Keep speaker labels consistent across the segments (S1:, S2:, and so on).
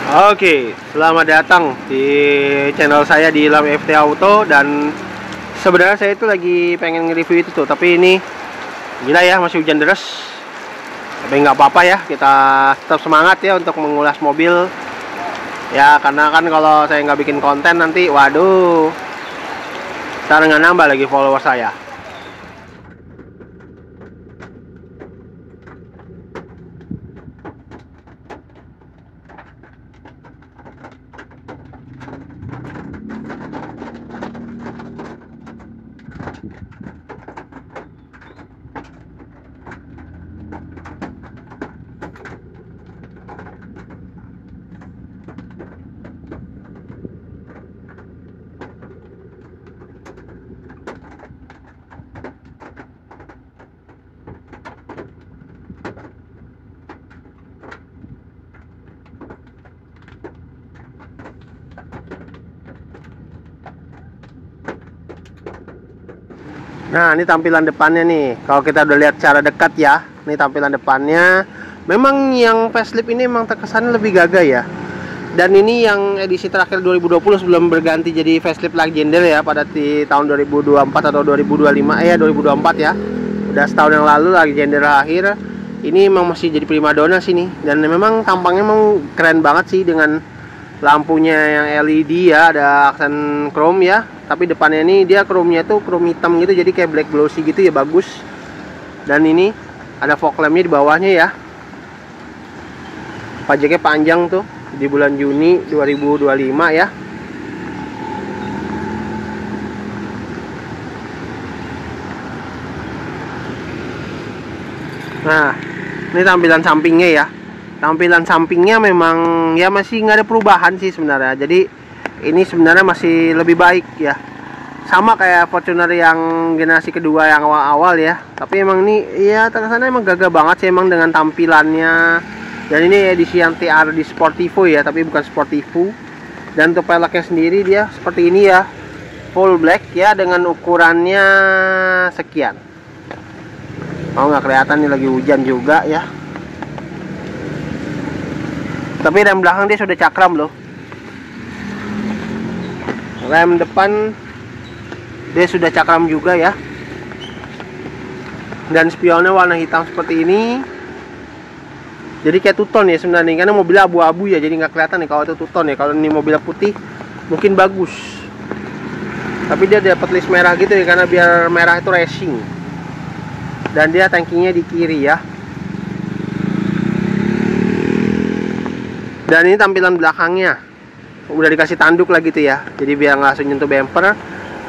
S1: Oke, selamat datang di channel saya di Ilham FT Auto. Dan sebenarnya saya itu lagi pengen nge-review itu tuh, tapi ini gila ya, masih hujan deras. Tapi nggak apa-apa ya, kita tetap semangat ya untuk mengulas mobil. Ya, karena kan kalau saya nggak bikin konten nanti, waduh, ntar nggak nambah lagi follower saya. Nah, ini tampilan depannya nih. Kalau kita udah lihat secara dekat ya, ini tampilan depannya. Memang yang facelift ini memang terkesan lebih gagah ya. Dan ini yang edisi terakhir 2020 sebelum berganti jadi facelift Legender ya, pada di tahun 2024 atau 2025 ya, 2024 ya. Udah setahun yang lalu Legender akhir. Ini memang masih jadi primadona sih nih. Dan memang tampangnya memang keren banget sih dengan lampunya yang LED ya, ada aksen chrome ya. Tapi depannya ini dia chrome-nya tuh chrome hitam gitu, jadi kayak black glossy gitu ya, bagus. Dan ini ada fog lamp-nya di bawahnya ya. Pajaknya panjang tuh, di bulan Juni 2025 ya. Nah, ini tampilan sampingnya ya. Tampilan sampingnya memang ya masih nggak ada perubahan sih sebenarnya. Jadi ini sebenarnya masih lebih baik ya. Sama kayak Fortuner yang generasi kedua yang awal-awal ya. Tapi emang ini ya terkesannya emang gagah banget sih emang dengan tampilannya. Dan ini edisi yang TR di Sportivo ya, tapi bukan Sportivo. Dan untuk peleknya sendiri dia seperti ini ya, full black ya, dengan ukurannya sekian. Oh, nggak kelihatan nih, lagi hujan juga ya. Tapi rem belakang dia sudah cakram loh. Rem depan dia sudah cakram juga ya. Dan spionnya warna hitam seperti ini. Jadi kayak two-tone ya sebenarnya, karena mobilnya abu-abu ya, jadi nggak kelihatan nih kalau itu two-tone ya. Kalau ini mobilnya putih mungkin bagus. Tapi dia dapat list merah gitu ya, karena biar merah itu racing. Dan dia tankinya di kiri ya. Dan ini tampilan belakangnya udah dikasih tanduk lah gitu ya, jadi biar nggak langsung nyentuh bumper.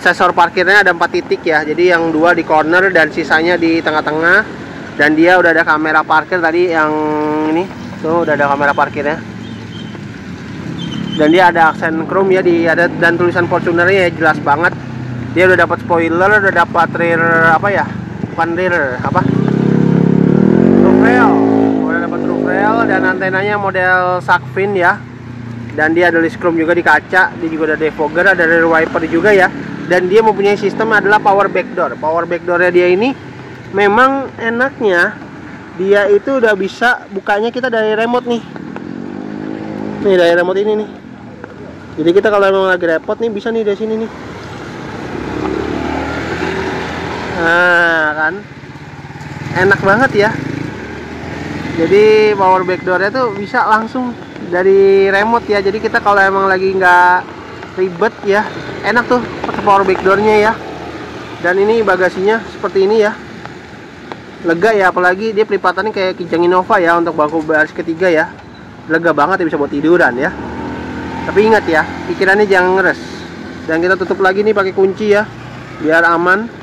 S1: Sensor parkirnya ada 4 titik ya, jadi yang 2 di corner dan sisanya di tengah-tengah. Dan dia udah ada kamera parkir tadi yang ini tuh, udah ada kamera parkirnya. Dan dia ada aksen chrome ya, dan tulisan Fortunernya ya jelas banget. Dia udah dapat spoiler, udah dapat rear apa ya, bukan rear apa, roof rail. Udah dapat roof rail dan antenanya model shark fin ya. Dan dia ada list chrome juga di kaca. Dia juga ada defogger, ada rear wiper juga ya. Dan dia mempunyai sistem adalah power backdoor. Power backdoornya dia ini memang enaknya, dia itu udah bisa bukanya kita dari remote nih. Nih dari remote ini nih. Jadi kita kalau memang lagi repot nih, bisa nih dari sini nih. Nah kan, enak banget ya. Jadi power backdoornya tuh bisa langsung dari remote ya. Jadi kita kalau emang lagi nggak ribet ya, enak tuh pakai power backdoornya ya. Dan ini bagasinya seperti ini ya, lega ya, apalagi dia pelipatannya kayak Kijang Innova ya, untuk bangku baris ketiga ya. Lega banget ya, bisa buat tiduran ya. Tapi ingat ya, pikirannya jangan ngeres. Dan kita tutup lagi nih pakai kunci ya, biar aman.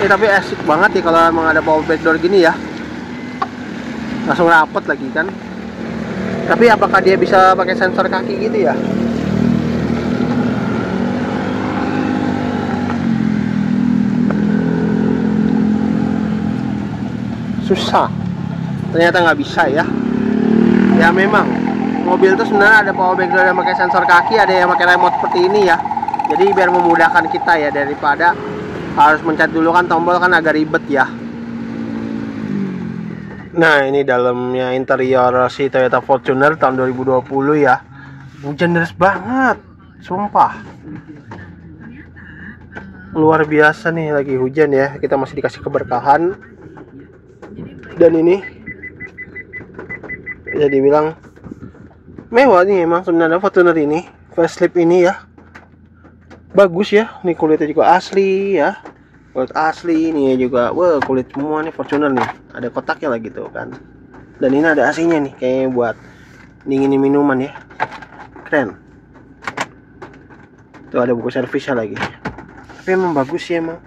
S1: Tapi asik banget ya kalau emang ada power backdoor gini ya, langsung rapet lagi kan. Tapi apakah dia bisa pakai sensor kaki gitu ya? Susah, ternyata nggak bisa ya. Ya memang mobil itu sebenarnya ada power backdoor yang pakai sensor kaki, ada yang pakai remote seperti ini ya. Jadi biar memudahkan kita ya, daripada harus mencet dulu kan tombol, kan agak ribet ya. Nah, ini dalamnya interior si Toyota Fortuner tahun 2020 ya. Hujan deras banget, sumpah. Luar biasa nih, lagi hujan ya. Kita masih dikasih keberkahan. Dan ini bisa dibilang mewah nih emang sebenarnya Fortuner ini. Facelift ini ya. Bagus ya. Nih kulitnya juga asli ya. Kulit asli ini juga, wah kulit semua nih Fortuner nih. Ada kotaknya lagi tuh kan. Dan ini ada AC-nya nih, kayaknya buat dinginin minuman ya. Keren. Tuh ada buku servisnya lagi. Tapi emang bagus sih emang.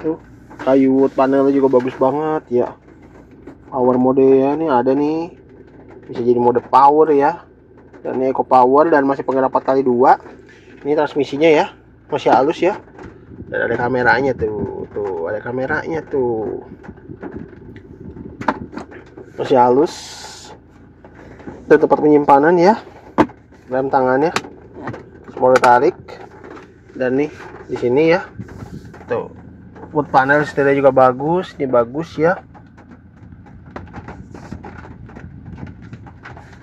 S1: Tuh kayu wood panelnya juga bagus banget ya. Power mode ya nih ada nih. Bisa jadi mode power ya. Dan ini eco power dan masih penggerak 4x2. Ini transmisinya ya, masih halus ya. Dan ada kameranya tuh, ada kameranya tuh, masih halus. Dan tempat penyimpanan ya, rem tangannya, semua tarik. Dan nih di sini ya, tuh wood panel setirnya juga bagus, ini bagus ya.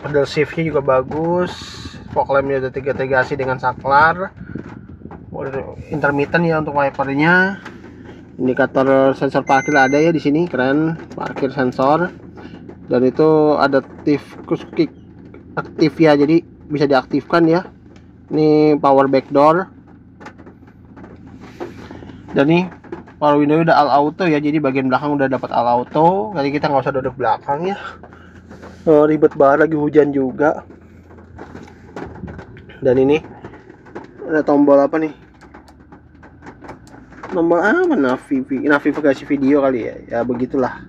S1: Pedal shiftnya juga bagus, fog lampnya udah integrasi dengan saklar. Intermittent ya untuk wipernya. Indikator sensor parkir ada ya di sini, keren, parkir sensor. Dan itu adaptif cruise kick aktif ya, jadi bisa diaktifkan ya. Ini power back door. Dan nih power window udah all auto ya, jadi bagian belakang udah dapat all auto. Jadi kita nggak usah duduk belakang ya. Ribet banget lagi hujan juga. Dan ini ada tombol apa nih? Tombol apa? Navigasi video kali ya. Ya begitulah.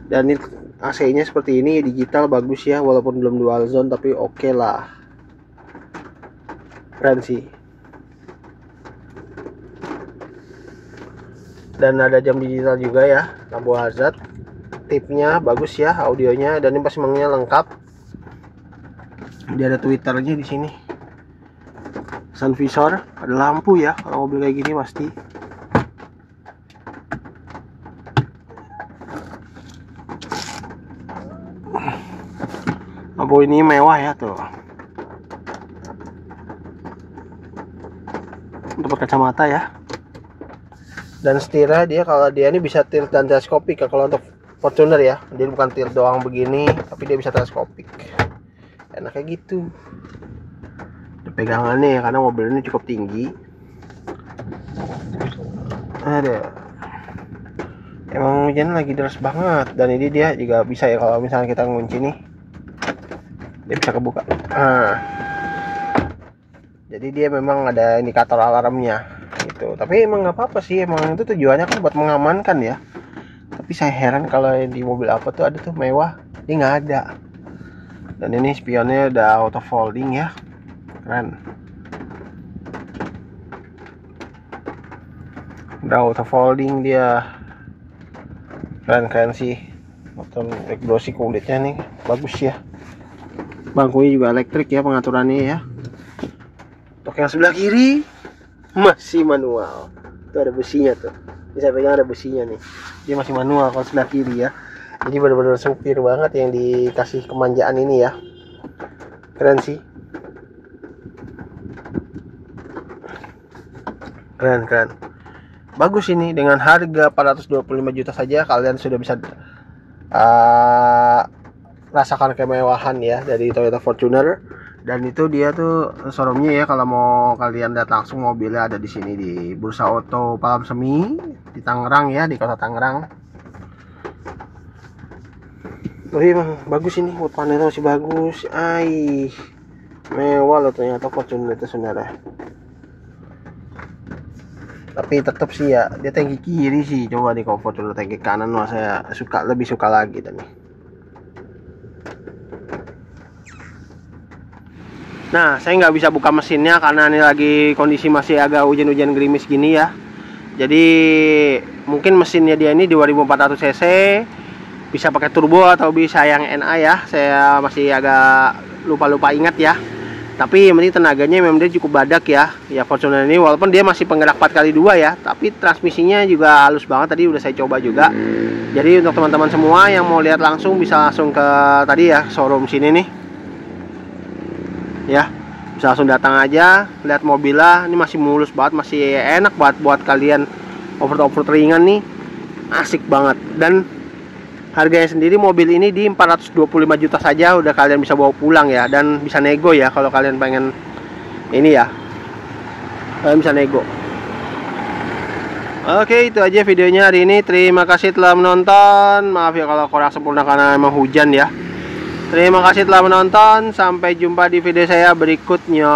S1: Dan ini AC-nya seperti ini, digital, bagus ya, walaupun belum dual zone tapi oke lah. Keren sih. Dan ada jam digital juga ya, lampu hazard. Tipnya bagus ya, audionya, dan ini pasimangnya lengkap. Dia ada twitternya di sini. Sun visor, ada lampu ya, kalau mobil kayak gini pasti. Lampu ini mewah ya tuh. Untuk kacamata ya. Dan setirnya dia, kalau dia ini bisa tilt dan teleskopik ya, kalau untuk Fortuner ya. Dia bukan tilt doang begini, tapi dia bisa teleskopik. Enaknya gitu. Pegangannya ya, karena mobil ini cukup tinggi. Ada. Emang hujan lagi deras banget. Dan ini dia juga bisa ya, kalau misalnya kita ngunci nih, dia bisa kebuka. Jadi dia memang ada indikator alarmnya gitu. Tapi emang nggak apa-apa sih, emang itu tujuannya kan buat mengamankan ya. Tapi saya heran kalau di mobil apa tuh ada tuh mewah, ini nggak ada. Dan ini spionnya udah auto folding ya, keren. Udah auto folding dia, keren sih. Motor glossy kulitnya nih, bagus ya. Bangkunya juga elektrik ya pengaturannya ya. Untuk yang sebelah kiri masih manual. Tuh ada besinya tuh. Ini saya pegang ada besinya nih. Dia masih manual kalau sebelah kiri ya. Jadi benar-benar supir banget yang dikasih kemanjaan ini ya. Keren sih. Keren. Bagus ini, dengan harga 425 juta saja kalian sudah bisa rasakan kemewahan ya dari Toyota Fortuner. Dan itu dia tuh showroomnya ya, kalau mau kalian datang langsung, mobilnya ada di sini di Bursa Oto Palam Semi di Tangerang ya, di kota Tangerang. Emang bagus ini, wood panelnya masih bagus. Mewah loh ternyata Fortuner itu sebenarnya. Tapi tetap sih ya, dia tangki kiri sih. Coba di kalau Fortuner tangki kanan, wah saya lebih suka lagi tadi. Nah, saya nggak bisa buka mesinnya karena ini lagi kondisi masih agak hujan-hujan gerimis gini ya. Jadi mungkin mesinnya dia ini 2400 cc, bisa pakai turbo atau bisa yang NA ya. Saya masih agak lupa ingat ya. Tapi yang penting tenaganya memang dia cukup badak ya. Ya Fortuner ini walaupun dia masih penggerak 4x2 ya, tapi transmisinya juga halus banget, tadi udah saya coba juga. Jadi untuk teman-teman semua yang mau lihat langsung bisa langsung ke tadi ya showroom sini nih. Ya, bisa langsung datang aja lihat mobilnya. Ini masih mulus banget, masih enak banget buat kalian off-road ringan nih. Asik banget. Dan harganya sendiri mobil ini di 425 juta saja udah kalian bisa bawa pulang ya, dan bisa nego ya kalau kalian pengen ini ya. Kalian bisa nego. Oke, itu aja videonya hari ini. Terima kasih telah menonton. Maaf ya kalau kurang sempurna karena emang hujan ya. Terima kasih telah menonton. Sampai jumpa di video saya berikutnya.